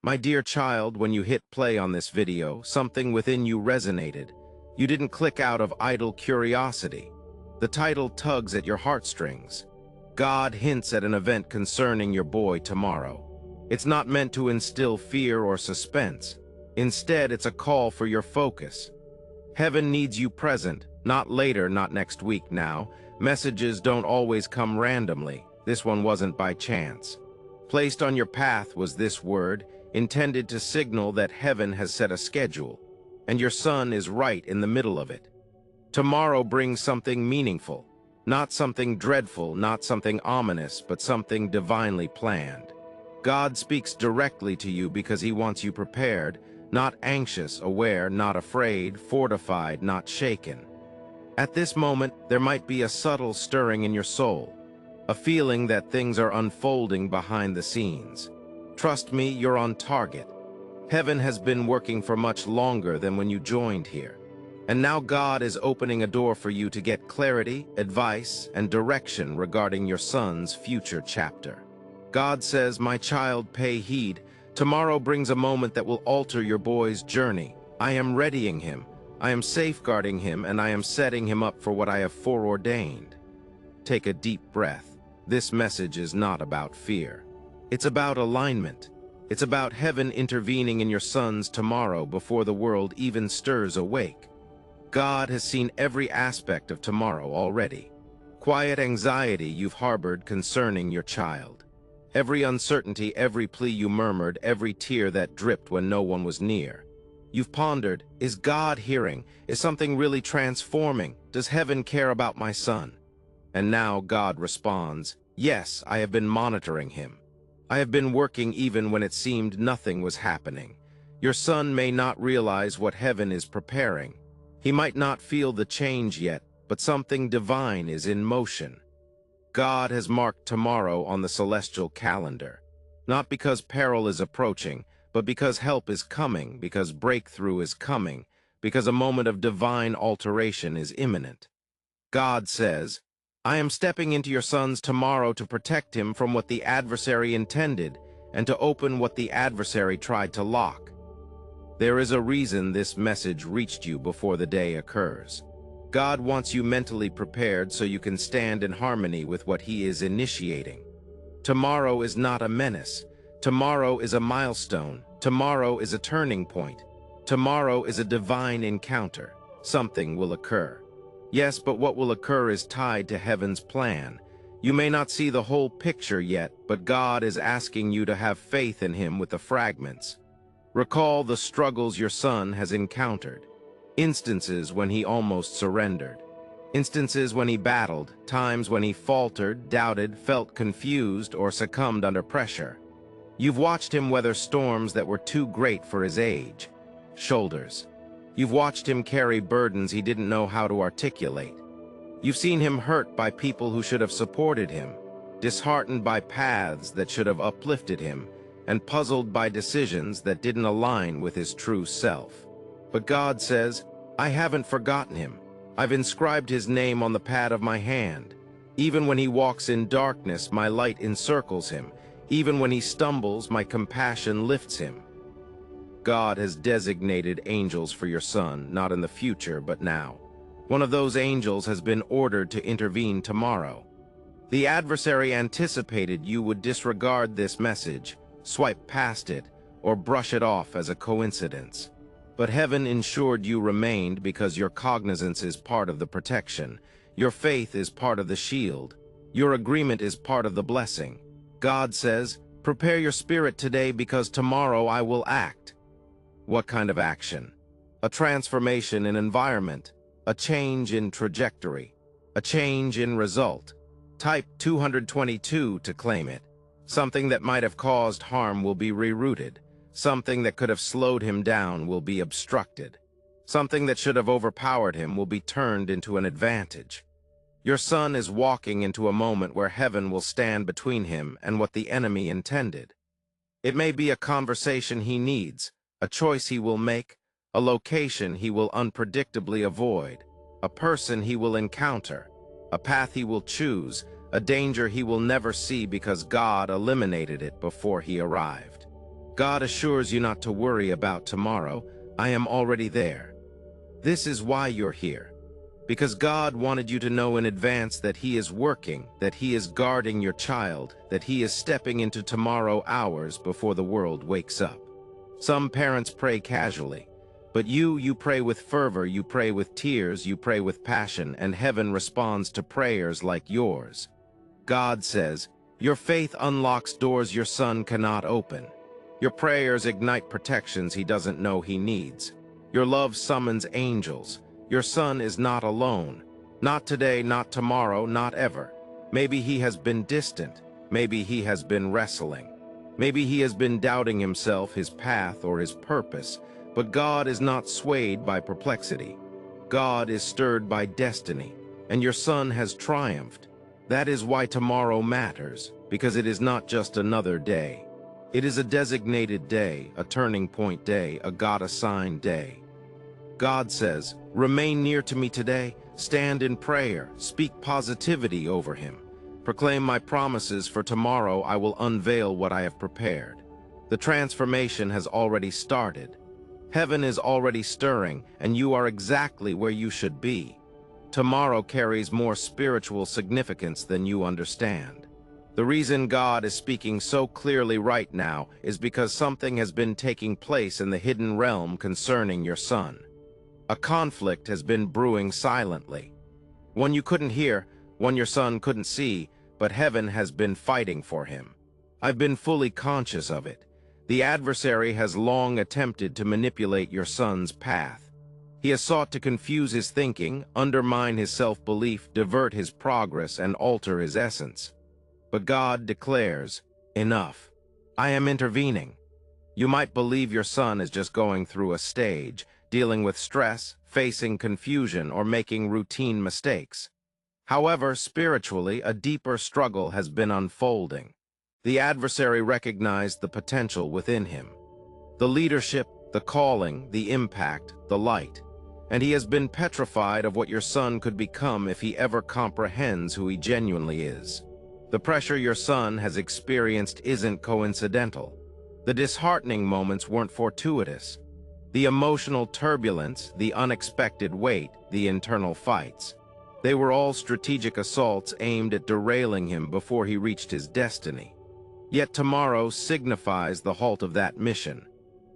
My dear child, when you hit play on this video, something within you resonated. You didn't click out of idle curiosity. The title tugs at your heartstrings. God hints at an event concerning your boy tomorrow. It's not meant to instill fear or suspense. Instead, it's a call for your focus. Heaven needs you present, not later, not next week now. Messages don't always come randomly. This one wasn't by chance. Placed on your path was this word, intended to signal that heaven has set a schedule, and your son is right in the middle of it. Tomorrow brings something meaningful, not something dreadful, not something ominous, but something divinely planned. God speaks directly to you because he wants you prepared, not anxious, aware, not afraid, fortified, not shaken. At this moment, there might be a subtle stirring in your soul, a feeling that things are unfolding behind the scenes. Trust me, you're on target. Heaven has been working for much longer than when you joined here. And now God is opening a door for you to get clarity, advice, and direction regarding your son's future chapter. God says, "My child, pay heed. Tomorrow brings a moment that will alter your boy's journey. I am readying him. I am safeguarding him, and I am setting him up for what I have foreordained." Take a deep breath. This message is not about fear. It's about alignment. It's about heaven intervening in your son's tomorrow before the world even stirs awake. God has seen every aspect of tomorrow already. Quiet anxiety you've harbored concerning your child. Every uncertainty, every plea you murmured, every tear that dripped when no one was near. You've pondered, is God hearing? Is something really transforming? Does heaven care about my son? And now God responds, yes, I have been monitoring him. I have been working even when it seemed nothing was happening. Your son may not realize what heaven is preparing. He might not feel the change yet, but something divine is in motion. God has marked tomorrow on the celestial calendar, not because peril is approaching, but because help is coming, because breakthrough is coming, because a moment of divine alteration is imminent. God says, I am stepping into your son's tomorrow to protect him from what the adversary intended and to open what the adversary tried to lock. There is a reason this message reached you before the day occurs. God wants you mentally prepared so you can stand in harmony with what he is initiating. Tomorrow is not a menace. Tomorrow is a milestone. Tomorrow is a turning point. Tomorrow is a divine encounter. Something will occur. Yes, but what will occur is tied to heaven's plan. You may not see the whole picture yet, but God is asking you to have faith in him with the fragments. Recall the struggles your son has encountered. Instances when he almost surrendered. Instances when he battled. Times when he faltered, doubted, felt confused, or succumbed under pressure. You've watched him weather storms that were too great for his age. Shoulders. You've watched him carry burdens he didn't know how to articulate. You've seen him hurt by people who should have supported him, disheartened by paths that should have uplifted him, and puzzled by decisions that didn't align with his true self. But God says, I haven't forgotten him. I've inscribed his name on the pad of my hand. Even when he walks in darkness, my light encircles him. Even when he stumbles, my compassion lifts him. God has designated angels for your son, not in the future, but now. One of those angels has been ordered to intervene tomorrow. The adversary anticipated you would disregard this message, swipe past it, or brush it off as a coincidence. But heaven ensured you remained because your cognizance is part of the protection. Your faith is part of the shield. Your agreement is part of the blessing. God says, prepare your spirit today because tomorrow I will act. What kind of action? A transformation in environment, a change in trajectory, a change in result. Type 222 to claim it. Something that might have caused harm will be rerouted. Something that could have slowed him down will be obstructed. Something that should have overpowered him will be turned into an advantage. Your son is walking into a moment where heaven will stand between him and what the enemy intended. It may be a conversation he needs, a choice he will make, a location he will unpredictably avoid, a person he will encounter, a path he will choose, a danger he will never see because God eliminated it before he arrived. God assures you not to worry about tomorrow. I am already there. This is why you're here. Because God wanted you to know in advance that He is working, that He is guarding your child, that He is stepping into tomorrow hours before the world wakes up. Some parents pray casually, but you pray with fervor, you pray with tears, you pray with passion, and heaven responds to prayers like yours. God says, your faith unlocks doors your son cannot open. Your prayers ignite protections he doesn't know he needs. Your love summons angels. Your son is not alone. Not today, not tomorrow, not ever. Maybe he has been distant. Maybe he has been wrestling. Maybe he has been doubting himself, his path, or his purpose. But God is not swayed by perplexity. God is stirred by destiny, and your son has triumphed. That is why tomorrow matters, because it is not just another day. It is a designated day, a turning point day, a God-assigned day. God says, remain near to me today, stand in prayer, speak positivity over him. Proclaim my promises, for tomorrow I will unveil what I have prepared. The transformation has already started. Heaven is already stirring, and you are exactly where you should be. Tomorrow carries more spiritual significance than you understand. The reason God is speaking so clearly right now is because something has been taking place in the hidden realm concerning your son. A conflict has been brewing silently. One you couldn't hear, one your son couldn't see, but heaven has been fighting for him. I've been fully conscious of it. The adversary has long attempted to manipulate your son's path. He has sought to confuse his thinking, undermine his self-belief, divert his progress, and alter his essence. But God declares, enough. I am intervening. You might believe your son is just going through a stage, dealing with stress, facing confusion, or making routine mistakes. However, spiritually, a deeper struggle has been unfolding. The adversary recognized the potential within him. The leadership, the calling, the impact, the light. And he has been petrified of what your son could become if he ever comprehends who he genuinely is. The pressure your son has experienced isn't coincidental. The disheartening moments weren't fortuitous. The emotional turbulence, the unexpected weight, the internal fights. They were all strategic assaults aimed at derailing him before he reached his destiny. Yet tomorrow signifies the halt of that mission.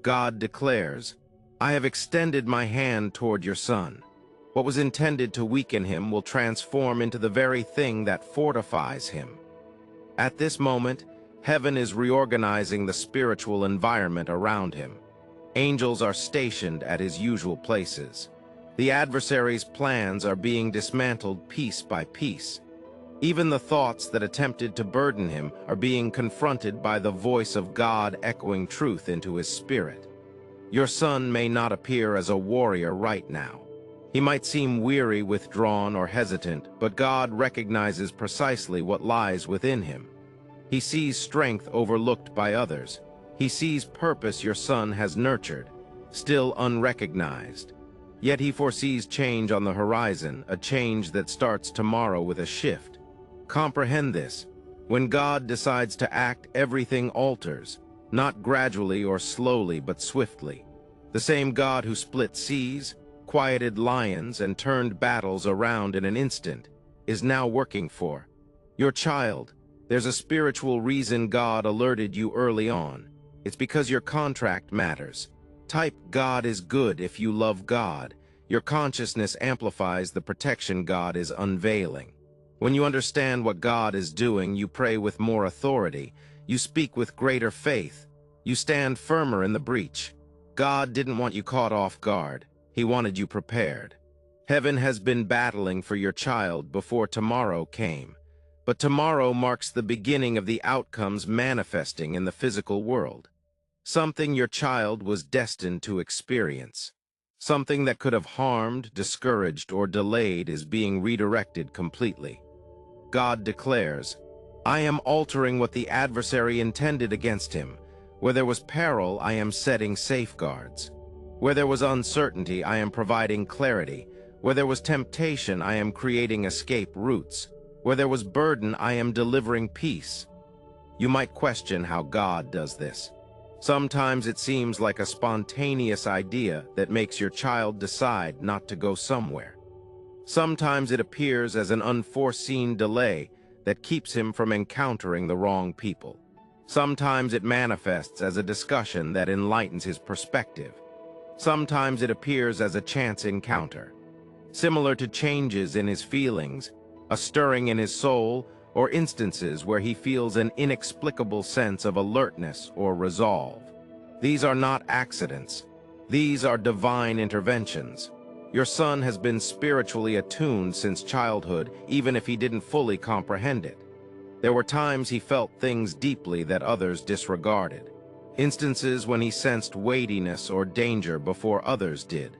God declares, I have extended my hand toward your son. What was intended to weaken him will transform into the very thing that fortifies him. At this moment, heaven is reorganizing the spiritual environment around him. Angels are stationed at his usual places. The adversary's plans are being dismantled piece by piece. Even the thoughts that attempted to burden him are being confronted by the voice of God echoing truth into his spirit. Your son may not appear as a warrior right now. He might seem weary, withdrawn, or hesitant, but God recognizes precisely what lies within him. He sees strength overlooked by others. He sees purpose your son has nurtured, still unrecognized. Yet he foresees change on the horizon, a change that starts tomorrow with a shift. Comprehend this. When God decides to act, everything alters, not gradually or slowly, but swiftly. The same God who split seas, quieted lions, and turned battles around in an instant, is now working for your child. There's a spiritual reason God alerted you early on. It's because your contract matters. Type God is good if you love God. Your consciousness amplifies the protection God is unveiling. When you understand what God is doing, you pray with more authority. You speak with greater faith. You stand firmer in the breach. God didn't want you caught off guard. He wanted you prepared. Heaven has been battling for your child before tomorrow came. But tomorrow marks the beginning of the outcomes manifesting in the physical world. Something your child was destined to experience. Something that could have harmed, discouraged, or delayed is being redirected completely. God declares, I am altering what the adversary intended against him. Where there was peril, I am setting safeguards. Where there was uncertainty, I am providing clarity. Where there was temptation, I am creating escape routes. Where there was burden, I am delivering peace. You might question how God does this. Sometimes it seems like a spontaneous idea that makes your child decide not to go somewhere. Sometimes it appears as an unforeseen delay that keeps him from encountering the wrong people. Sometimes it manifests as a discussion that enlightens his perspective. Sometimes it appears as a chance encounter, similar to changes in his feelings, a stirring in his soul, or instances where he feels an inexplicable sense of alertness or resolve. These are not accidents. These are divine interventions. Your son has been spiritually attuned since childhood, even if he didn't fully comprehend it. There were times he felt things deeply that others disregarded, instances when he sensed weightiness or danger before others did.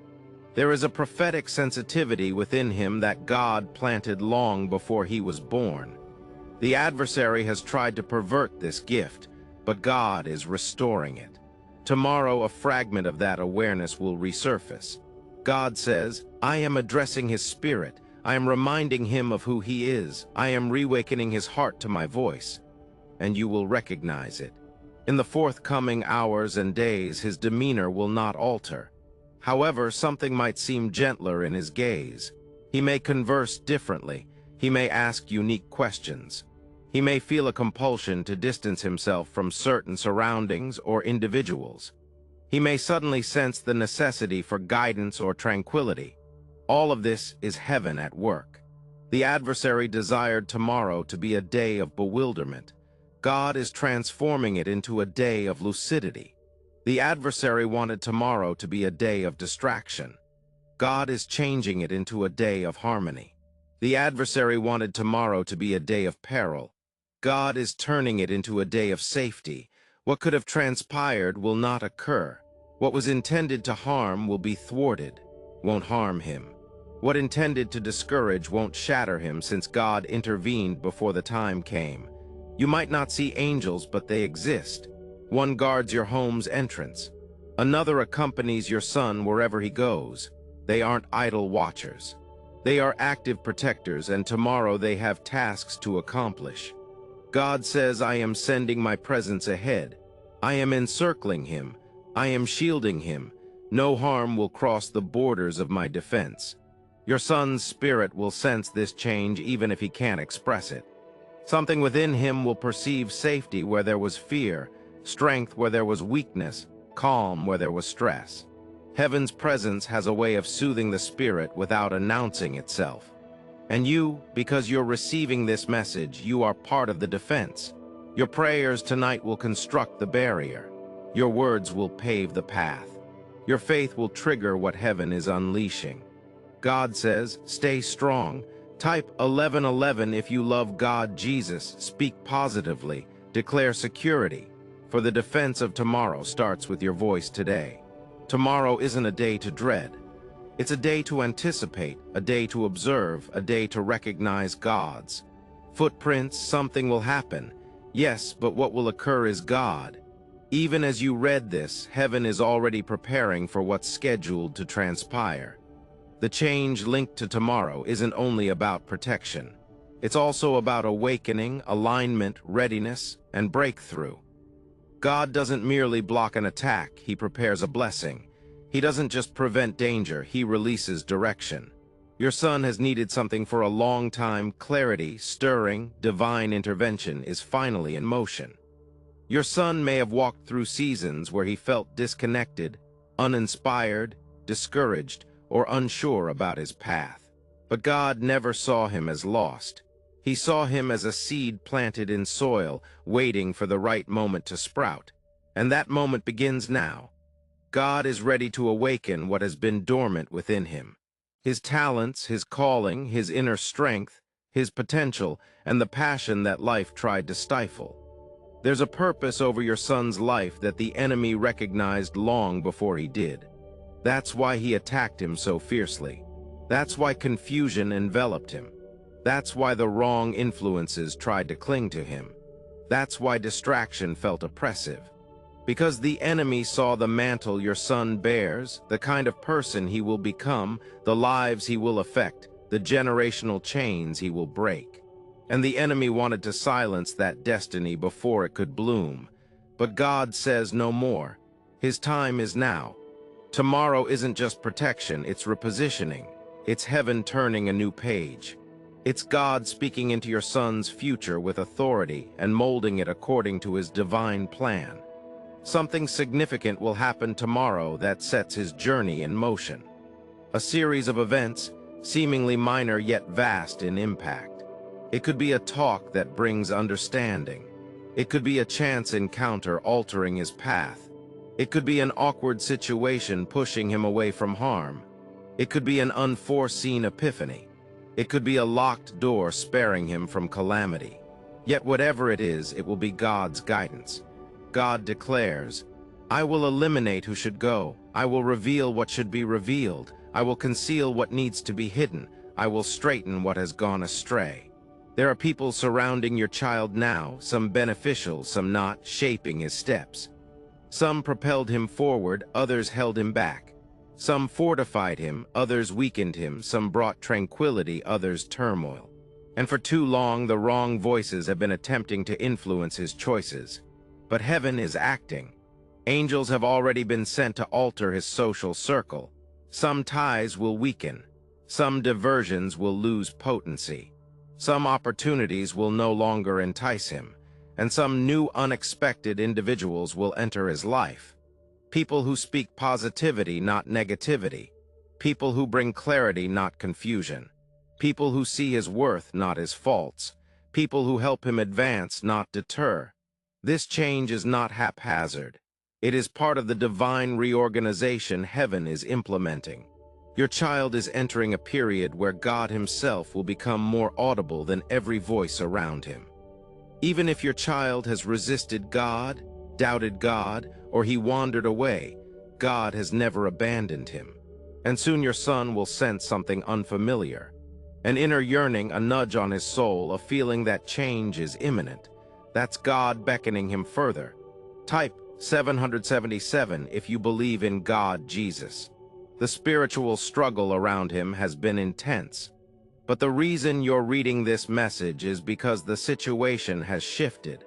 There is a prophetic sensitivity within him that God planted long before he was born. The adversary has tried to pervert this gift, but God is restoring it. Tomorrow, a fragment of that awareness will resurface. God says, I am addressing his spirit. I am reminding him of who he is. I am reawakening his heart to my voice. And you will recognize it. In the forthcoming hours and days, his demeanor will not alter. However, something might seem gentler in his gaze. He may converse differently. He may ask unique questions. He may feel a compulsion to distance himself from certain surroundings or individuals. He may suddenly sense the necessity for guidance or tranquility. All of this is heaven at work. The adversary desired tomorrow to be a day of bewilderment. God is transforming it into a day of lucidity. The adversary wanted tomorrow to be a day of distraction. God is changing it into a day of harmony. The adversary wanted tomorrow to be a day of peril. God is turning it into a day of safety. What could have transpired will not occur. What was intended to harm will be thwarted, won't harm him. What intended to discourage won't shatter him, since God intervened before the time came. You might not see angels, but they exist. One guards your home's entrance. Another accompanies your son wherever he goes. They aren't idle watchers. They are active protectors, and tomorrow they have tasks to accomplish. God says, I am sending my presence ahead. I am encircling him. I am shielding him. No harm will cross the borders of my defense. Your son's spirit will sense this change even if he can't express it. Something within him will perceive safety where there was fear, strength where there was weakness, calm where there was stress. Heaven's presence has a way of soothing the spirit without announcing itself. And you, because you're receiving this message, you are part of the defense. Your prayers tonight will construct the barrier. Your words will pave the path. Your faith will trigger what heaven is unleashing. God says, stay strong. Type 1111 if you love God, Jesus. Speak positively. Declare security. For the defense of tomorrow starts with your voice today. Tomorrow isn't a day to dread. It's a day to anticipate, a day to observe, a day to recognize God's footprints. Something will happen. Yes, but what will occur is God. Even as you read this, heaven is already preparing for what's scheduled to transpire. The change linked to tomorrow isn't only about protection. It's also about awakening, alignment, readiness, and breakthrough. God doesn't merely block an attack, he prepares a blessing. He doesn't just prevent danger, he releases direction. Your son has needed something for a long time. Clarity, stirring, divine intervention is finally in motion. Your son may have walked through seasons where he felt disconnected, uninspired, discouraged, or unsure about his path. But God never saw him as lost. He saw him as a seed planted in soil, waiting for the right moment to sprout. And that moment begins now. God is ready to awaken what has been dormant within him. His talents, his calling, his inner strength, his potential, and the passion that life tried to stifle. There's a purpose over your son's life that the enemy recognized long before he did. That's why he attacked him so fiercely. That's why confusion enveloped him. That's why the wrong influences tried to cling to him. That's why distraction felt oppressive. Because the enemy saw the mantle your son bears, the kind of person he will become, the lives he will affect, the generational chains he will break. And the enemy wanted to silence that destiny before it could bloom. But God says no more. His time is now. Tomorrow isn't just protection, it's repositioning. It's heaven turning a new page. It's God speaking into your son's future with authority and molding it according to his divine plan. Something significant will happen tomorrow that sets his journey in motion. A series of events, seemingly minor yet vast in impact. It could be a talk that brings understanding. It could be a chance encounter altering his path. It could be an awkward situation pushing him away from harm. It could be an unforeseen epiphany. It could be a locked door sparing him from calamity. Yet whatever it is, it will be God's guidance. God declares, "I will eliminate who should go. I will reveal what should be revealed. I will conceal what needs to be hidden. I will straighten what has gone astray." There are people surrounding your child now, some beneficial, some not, shaping his steps. Some propelled him forward, others held him back. Some fortified him, others weakened him. Some brought tranquility, others turmoil. And for too long, the wrong voices have been attempting to influence his choices. But heaven is acting. Angels have already been sent to alter his social circle. Some ties will weaken. Some diversions will lose potency. Some opportunities will no longer entice him, and some new unexpected individuals will enter his life. People who speak positivity, not negativity. People who bring clarity, not confusion. People who see his worth, not his faults. People who help him advance, not deter. This change is not haphazard. It is part of the divine reorganization heaven is implementing. Your child is entering a period where God himself will become more audible than every voice around him. Even if your child has resisted God, doubted God, or he wandered away, God has never abandoned him. And soon your son will sense something unfamiliar. An inner yearning, a nudge on his soul, a feeling that change is imminent. That's God beckoning him further. Type 777 if you believe in God, Jesus. The spiritual struggle around him has been intense. But the reason you're reading this message is because the situation has shifted.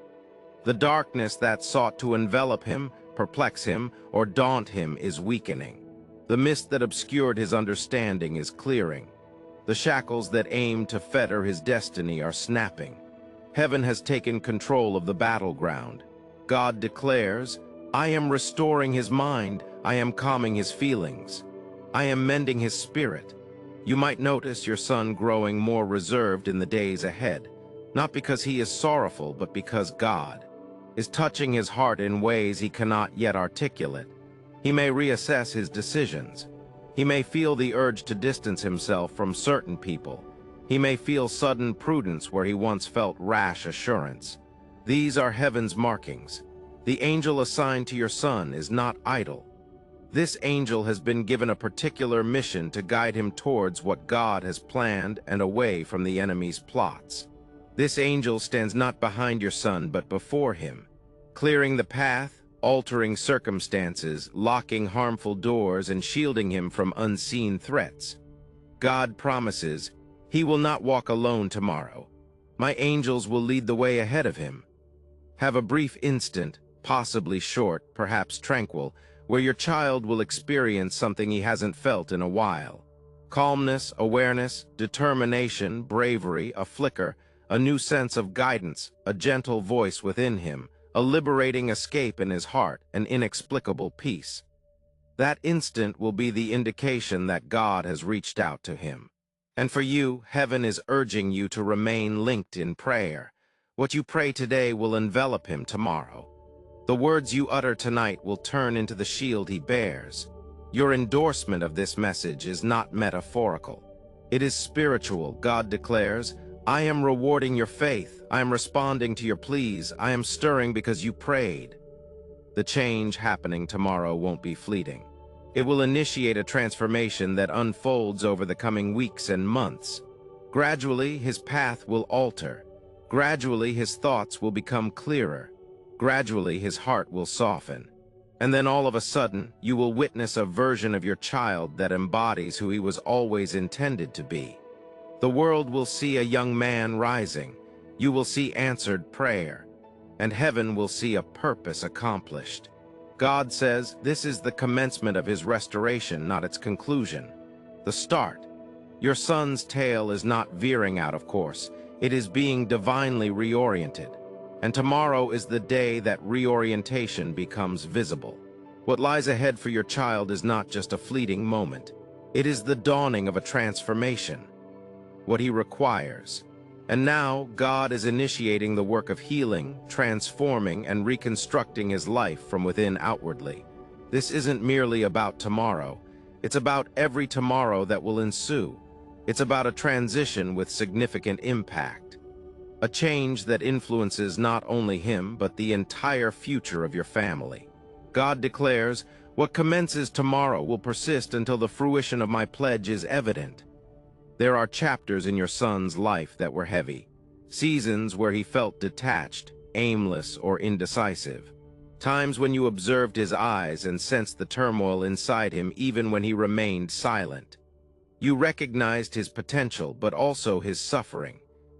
The darkness that sought to envelop him, perplex him, or daunt him is weakening. The mist that obscured his understanding is clearing. The shackles that aimed to fetter his destiny are snapping. Heaven has taken control of the battleground. God declares, "I am restoring his mind. I am calming his feelings. I am mending his spirit." You might notice your son growing more reserved in the days ahead, not because he is sorrowful, but because God is touching his heart in ways he cannot yet articulate. He may reassess his decisions. He may feel the urge to distance himself from certain people. He may feel sudden prudence where he once felt rash assurance. These are heaven's markings. The angel assigned to your son is not idle. This angel has been given a particular mission to guide him towards what God has planned and away from the enemy's plots. This angel stands not behind your son, but before him, clearing the path, altering circumstances, locking harmful doors, and shielding him from unseen threats. God promises, "He will not walk alone tomorrow. My angels will lead the way ahead of him." Have a brief instant, possibly short, perhaps tranquil, where your child will experience something he hasn't felt in a while. Calmness, awareness, determination, bravery, a flicker, a new sense of guidance, a gentle voice within him, a liberating escape in his heart, an inexplicable peace. That instant will be the indication that God has reached out to him. And for you, heaven is urging you to remain linked in prayer. What you pray today will envelop him tomorrow. The words you utter tonight will turn into the shield he bears. Your endorsement of this message is not metaphorical. It is spiritual. God declares, "I am rewarding your faith. I am responding to your pleas. I am stirring because you prayed." The change happening tomorrow won't be fleeting. It will initiate a transformation that unfolds over the coming weeks and months. Gradually, his path will alter. Gradually, his thoughts will become clearer. Gradually, his heart will soften. And then all of a sudden, you will witness a version of your child that embodies who he was always intended to be. The world will see a young man rising. You will see answered prayer. and heaven will see a purpose accomplished. God says this is the commencement of his restoration, not its conclusion. The start. Your son's tail is not veering out of course. It is being divinely reoriented. And tomorrow is the day that reorientation becomes visible. What lies ahead for your child is not just a fleeting moment. It is the dawning of a transformation. What he requires. And now, God is initiating the work of healing, transforming, and reconstructing his life from within outwardly. This isn't merely about tomorrow. It's about every tomorrow that will ensue. It's about a transition with significant impact. A change that influences not only him, but the entire future of your family. God declares, "What commences tomorrow will persist until the fruition of my pledge is evident." There are chapters in your son's life that were heavy, seasons where he felt detached, aimless, or indecisive, times when you observed his eyes and sensed the turmoil inside him even when he remained silent. You recognized his potential, but also his suffering,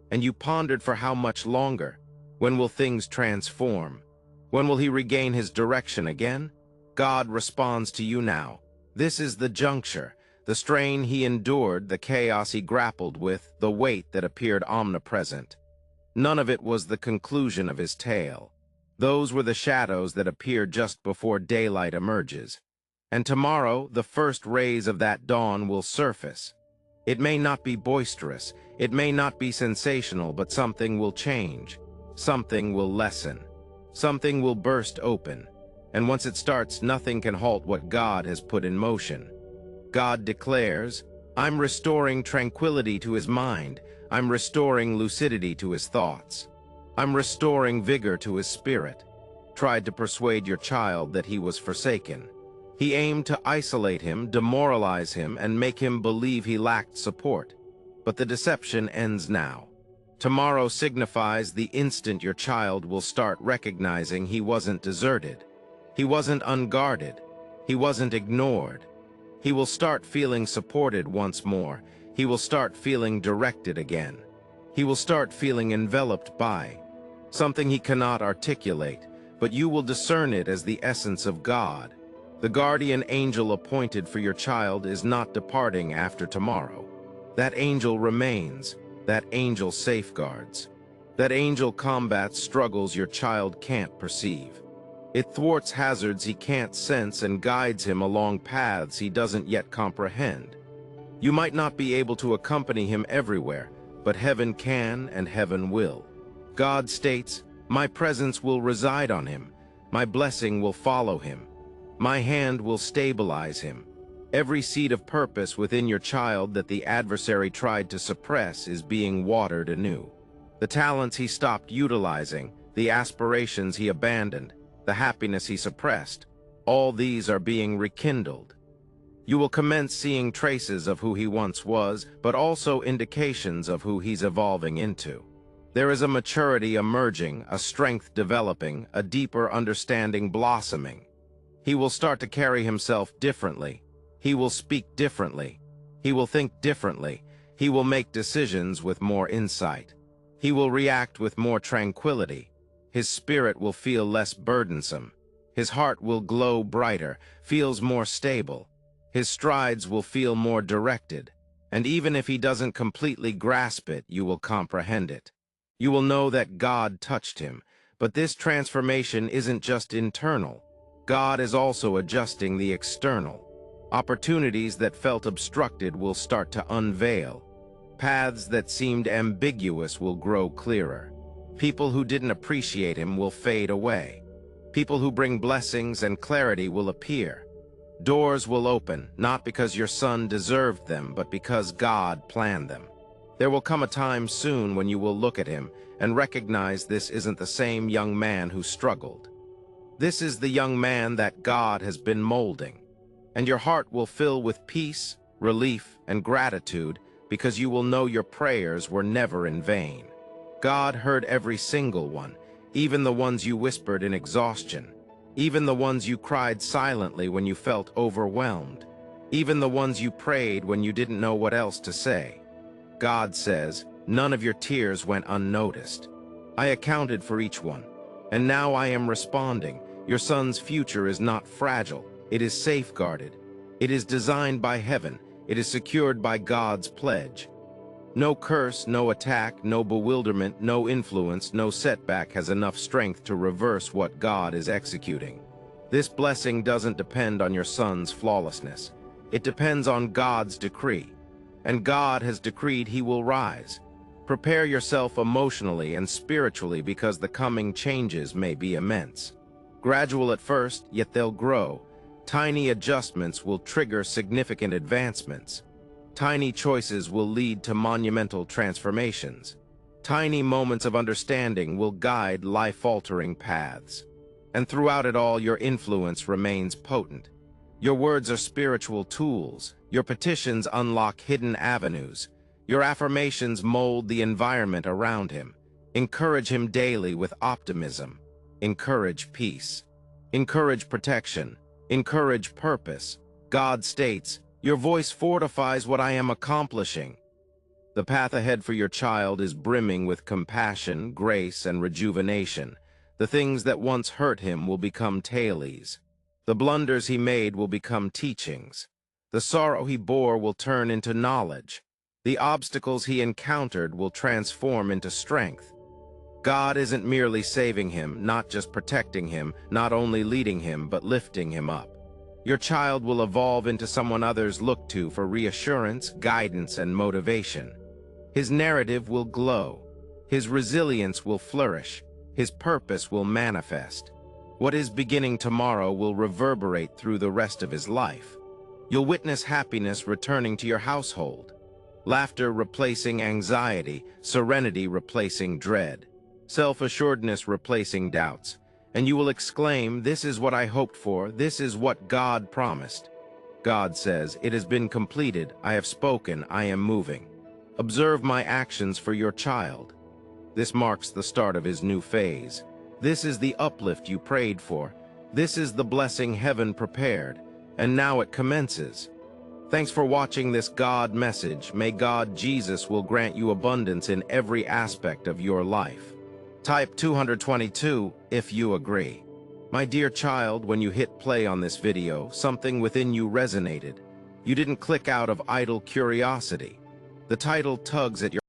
and you pondered for how much longer. When will things transform? When will he regain his direction again? God responds to you now. This is the juncture. The strain he endured, the chaos he grappled with, the weight that appeared omnipresent. None of it was the conclusion of his tale. Those were the shadows that appear just before daylight emerges. And tomorrow, the first rays of that dawn will surface. It may not be boisterous, it may not be sensational, but something will change. Something will lessen. Something will burst open. And once it starts, nothing can halt what God has put in motion. God declares, "I'm restoring tranquility to his mind. I'm restoring lucidity to his thoughts. I'm restoring vigor to his spirit." Tried to persuade your child that he was forsaken. He aimed to isolate him, demoralize him, and make him believe he lacked support. But the deception ends now. Tomorrow signifies the instant your child will start recognizing he wasn't deserted. He wasn't unguarded. He wasn't ignored. He will start feeling supported once more. He will start feeling directed again. He will start feeling enveloped by something he cannot articulate, but you will discern it as the essence of God. The guardian angel appointed for your child is not departing after tomorrow. That angel remains. That angel safeguards. That angel combats struggles your child can't perceive. It thwarts hazards he can't sense and guides him along paths he doesn't yet comprehend. You might not be able to accompany him everywhere, but heaven can and heaven will. God states, "My presence will reside on him. My blessing will follow him. My hand will stabilize him." Every seed of purpose within your child that the adversary tried to suppress is being watered anew. The talents he stopped utilizing, the aspirations he abandoned, the happiness he suppressed, all these are being rekindled. You will commence seeing traces of who he once was, but also indications of who he's evolving into. There is a maturity emerging, a strength developing, a deeper understanding blossoming. He will start to carry himself differently. He will speak differently. He will think differently. He will make decisions with more insight. He will react with more tranquility. His spirit will feel less burdensome. His heart will glow brighter, feels more stable. His strides will feel more directed. And even if he doesn't completely grasp it, you will comprehend it. You will know that God touched him. But this transformation isn't just internal. God is also adjusting the external. Opportunities that felt obstructed will start to unveil. Paths that seemed ambiguous will grow clearer. People who didn't appreciate him will fade away. People who bring blessings and clarity will appear. Doors will open, not because your son deserved them, but because God planned them. There will come a time soon when you will look at him and recognize this isn't the same young man who struggled. This is the young man that God has been molding. And your heart will fill with peace, relief, and gratitude because you will know your prayers were never in vain. God heard every single one, even the ones you whispered in exhaustion, even the ones you cried silently when you felt overwhelmed, even the ones you prayed when you didn't know what else to say. God says, none of your tears went unnoticed. I accounted for each one, And now I am responding. Your son's future is not fragile. It is safeguarded. It is designed by heaven. It is secured by God's pledge. No curse, no attack, no bewilderment, no influence, no setback has enough strength to reverse what God is executing. This blessing doesn't depend on your son's flawlessness. It depends on God's decree. And God has decreed he will rise. Prepare yourself emotionally and spiritually because the coming changes may be immense. Gradual at first, yet they'll grow. Tiny adjustments will trigger significant advancements. Tiny choices will lead to monumental transformations. Tiny moments of understanding will guide life-altering paths. And throughout it all, your influence remains potent. Your words are spiritual tools. Your petitions unlock hidden avenues. Your affirmations mold the environment around him. Encourage him daily with optimism. Encourage peace. Encourage protection. Encourage purpose. God states, "Your voice fortifies what I am accomplishing." The path ahead for your child is brimming with compassion, grace, and rejuvenation. The things that once hurt him will become tales. The blunders he made will become teachings. The sorrow he bore will turn into knowledge. The obstacles he encountered will transform into strength. God isn't merely saving him, not just protecting him, not only leading him, but lifting him up. Your child will evolve into someone others look to for reassurance, guidance, and motivation. His narrative will glow. His resilience will flourish. His purpose will manifest. What is beginning tomorrow will reverberate through the rest of his life. You'll witness happiness returning to your household. Laughter replacing anxiety, serenity replacing dread, self-assuredness replacing doubts. And you will exclaim, "This is what I hoped for, this is what God promised." God says, "It has been completed, I have spoken, I am moving." Observe my actions for your child. This marks the start of his new phase. This is the uplift you prayed for. This is the blessing heaven prepared. And now it commences. Thanks for watching this God message. May God Jesus will grant you abundance in every aspect of your life. Type 222 if you agree. My dear child, when you hit play on this video, something within you resonated. You didn't click out of idle curiosity. The title tugs at your